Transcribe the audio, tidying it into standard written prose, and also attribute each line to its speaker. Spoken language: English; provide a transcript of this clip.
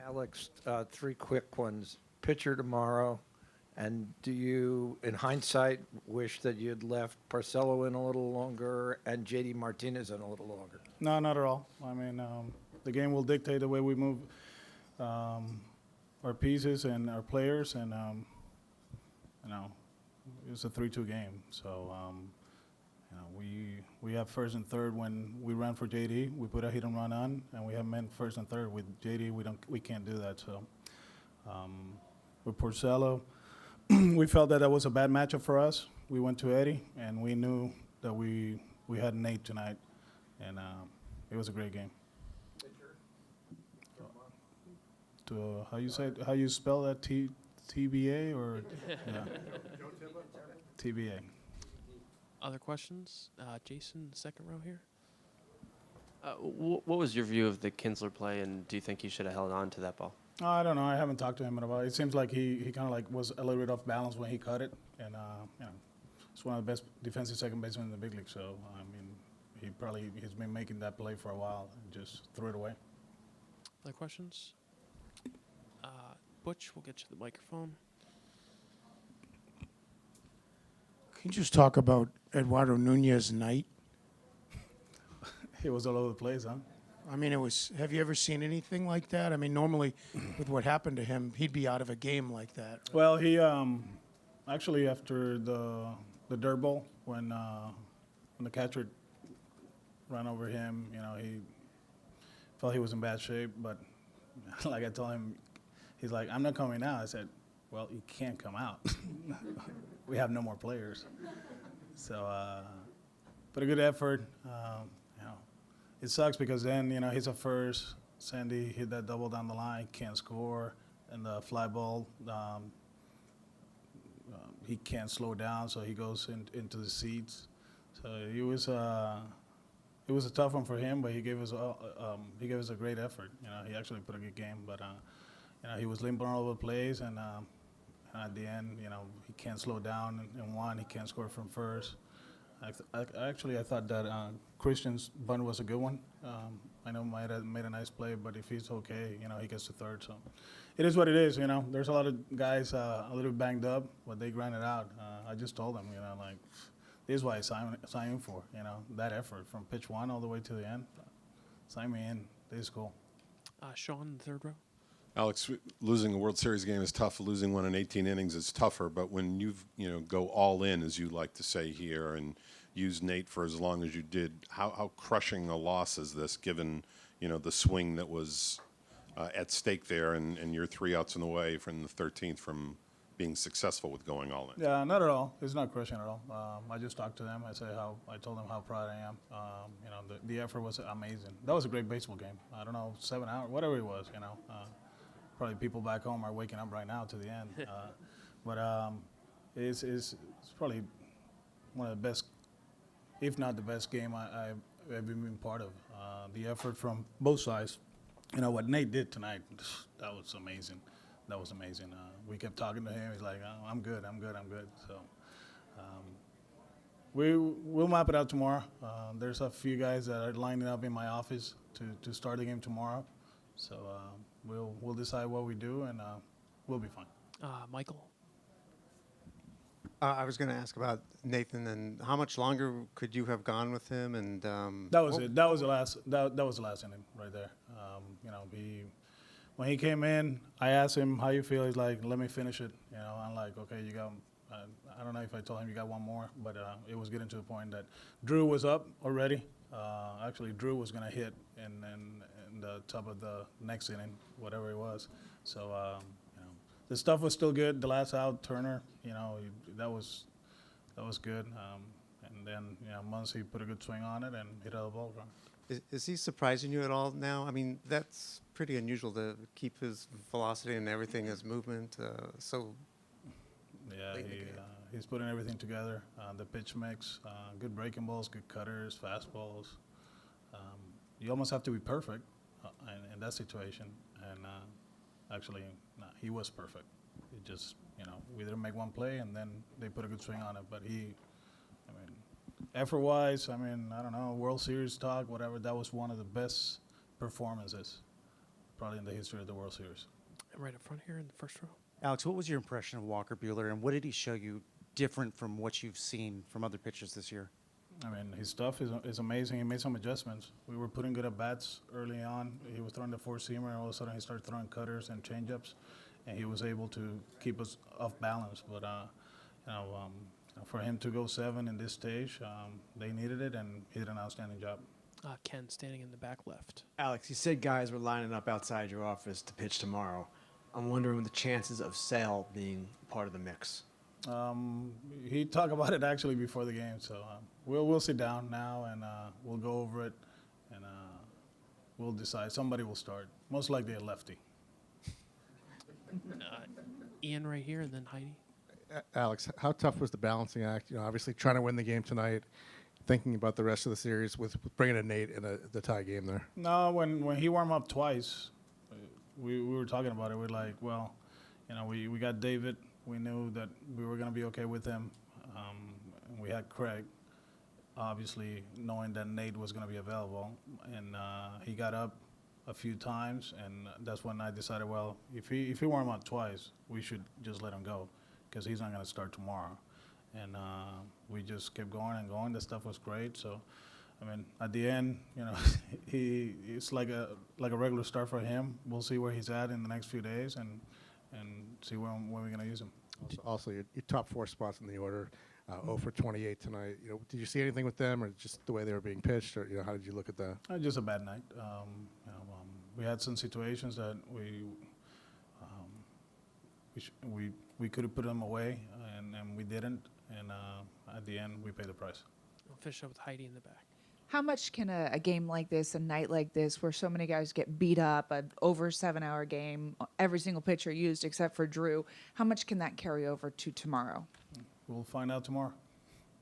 Speaker 1: Alex, three quick ones. Pitcher tomorrow, and do you, in hindsight, wish that you'd left Parcello in a little longer and J.D. Martinez in a little longer?
Speaker 2: No, not at all. I mean, the game will dictate the way we move our pieces and our players, and it's a 3-2 game. So we have first and third when we ran for JD. We put a hit and run on, and we have men first and third with JD. We can't do that. So with Porcello, we felt that was a bad matchup for us. We went to Eddie, and we knew that we had Nate tonight, and it was a great game. How you spell that? TBA or yeah. TBA.
Speaker 3: Other questions? Jason, second row here.
Speaker 4: What was your view of the Kinsler play, and do you think he should have held on to that ball?
Speaker 2: I don't know. I haven't talked to him about it. It seems like he kind of like was a little bit off balance when he cut it, and it's one of the best defensive second basemen in the big league. So I mean, he's been making that play for a while and just threw it away.
Speaker 3: Other questions? Butch, we'll get you the microphone.
Speaker 5: Can you just talk about Eduardo Nunez night?
Speaker 2: He was all over the place, huh?
Speaker 5: I mean, have you ever seen anything like that? I mean, normally with what happened to him, he'd be out of a game like that. Right?
Speaker 2: Well, he actually after the dirt ball when the catcher ran over him, he felt he was in bad shape. But like I told him, he's like, "I'm not coming out." I said, "Well, you can't come out. We have no more players." So, but a good effort. It sucks because then, he's a first. Sandy hit that double down the line, can't score, and the fly ball, he can't slow down, so he goes into the seats. So it was a tough one for him, but he gave us a great effort. He actually put a good game, but he was limping all over the place, and at the end, he can't slow down in one, he can't score from first. I thought that Christian's bunt was a good one. I know might have made a nice play, but if he's okay, he gets to third. So it is what it is. There's a lot of guys a little banged up, but they grinded out. I just told them, this is why I signed in for. That effort from pitch one all the way to the end. Sign me in. This is cool.
Speaker 3: Sean, third row.
Speaker 6: Alex, losing a World Series game is tough. Losing one in 18 innings is tougher. But when you go all in, as you like to say here, and use Nate for as long as you did, how crushing a loss is this, given the swing that was at stake there, and you're 3 outs in the way from the 13th from being successful with going all in?
Speaker 2: Yeah, not at all. It's not crushing at all. I just talked to them. I told them how proud I am. The effort was amazing. That was a great baseball game. I don't know, 7 hours, whatever it was. Probably people back home are waking up right now to the end. But it's probably one of the best, if not the best game I've ever been part of. The effort from both sides. What Nate did tonight, that was amazing. That was amazing. We kept talking to him. He's like, "Oh, I'm good. So we'll map it out tomorrow. There's a few guys that are lining up in my office to start the game tomorrow. So we'll decide what we do, and we'll be fine.
Speaker 3: Michael.
Speaker 7: I was going to ask about Nathan, and how much longer could you have gone with him? And
Speaker 2: that was it. That was the last. That was the last inning right there. When he came in, I asked him how you feel. He's like, "Let me finish it." I'm like, "Okay, you got." I don't know if I told him you got one more, but it was getting to the point that Drew was up already. Actually, Drew was going to hit in the top of the next inning, whatever it was. So, the stuff was still good. The last out, Turner, that was good. And then, Muncy put a good swing on it and hit out the ball.
Speaker 7: Is he surprising you at all now? I mean, that's pretty unusual to keep his velocity and everything, his movement so.
Speaker 2: Yeah, he's putting everything together. The pitch mix, good breaking balls, good cutters, fastballs. You almost have to be perfect in that situation. And actually, he was perfect. It just, we didn't make one play, and then they put a good swing on it. But effort-wise, I don't know, World Series talk, whatever, that was one of the best performances probably in the history of the World Series.
Speaker 3: Right up front here in the first row.
Speaker 8: Alex, what was your impression of Walker Buehler, and what did he show you different from what you've seen from other pitchers this year?
Speaker 2: I mean, his stuff is amazing. He made some adjustments. We were putting good at bats early on. He was throwing the four-seamer, and all of a sudden he started throwing cutters and changeups, and he was able to keep us off balance. But for him to go 7 in this stage, they needed it, and he did an outstanding job.
Speaker 3: Ken standing in the back left.
Speaker 9: Alex, you said guys were lining up outside your office to pitch tomorrow. I'm wondering the chances of Sale being part of the mix.
Speaker 2: He talked about it actually before the game, so we'll sit down now and we'll go over it, and we'll decide. Somebody will start, most likely a lefty.
Speaker 3: Ian right here, and then Heidi.
Speaker 10: Alex, how tough was the balancing act? Obviously trying to win the game tonight, thinking about the rest of the series with bringing in Nate in the tie game there.
Speaker 2: No, when he warmed up twice, we were talking about it. We're like, well, we got David. We knew that we were going to be okay with him. And we had Craig, obviously knowing that Nate was going to be available. And he got up a few times, and that's when I decided, well, if he warmed up twice, we should just let him go because he's not going to start tomorrow. And we just kept going and going. The stuff was great. So, I mean, at the end, it's like a regular start for him. We'll see where he's at in the next few days and see when we're going to use him.
Speaker 10: Also, your top 4 spots in the order, 0 for 28 tonight. Did you see anything with them, or just the way they were being pitched, or how did you look at that?
Speaker 2: Just a bad night. We had some situations that we could have put them away, and we didn't. And at the end, we paid the price.
Speaker 3: We'll finish up with Heidi in the back.
Speaker 11: How much can a game like this, a night like this, where so many guys get beat up, an over 7-hour game, every single pitcher used except for Drew, how much can that carry over to tomorrow?
Speaker 2: We'll find out tomorrow.